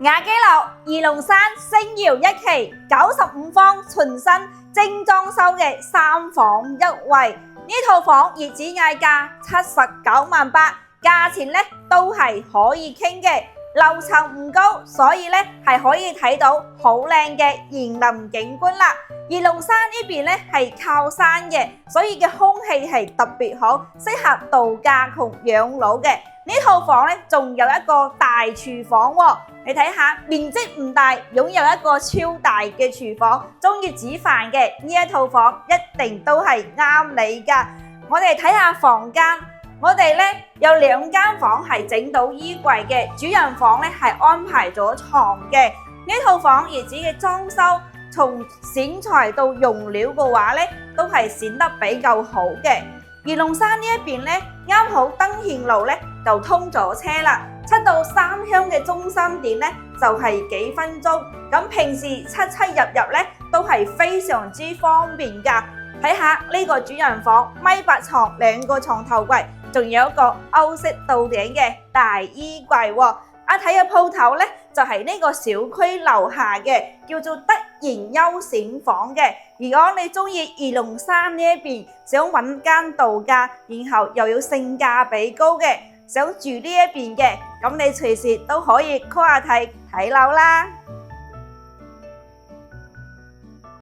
雅基樓二龍山星耀一期95方全新精裝修嘅3房1衛，呢套房業主嗌價79.8萬，價錢都係可以傾嘅。樓層唔高，所以係可以睇到好靚嘅園林景觀啦。而龍山呢邊係靠山嘅，所以嘅空氣係特別好，適合度假同養老嘅。呢套房仲有一個大廚房喎，你睇下面積唔大，擁有一個超大嘅廚房，中意煮飯嘅呢一套房一定都係啱你㗎。我哋睇下房間。我哋有2間房係整到衣櫃嘅，主人房係安排咗床嘅。呢套房業主嘅裝修，從選材到用料嘅話都係選得比較好嘅。而龍山呢一邊啱好登慶路就通咗車啦，出到三鄉嘅中心點就係幾分鐘。咁平時出入都係非常之方便㗎。睇下呢個主人房，1.8米床，2個床頭櫃。仲有一個歐式到頂嘅大衣櫃喎。睇下鋪頭就係呢個小區樓下嘅，叫做德賢優選房嘅。如果你中意二龍山呢一邊，想揾間度假，然後又要性價比高嘅，想住呢一邊嘅，咁你隨時都可以 call 阿娣睇樓啦。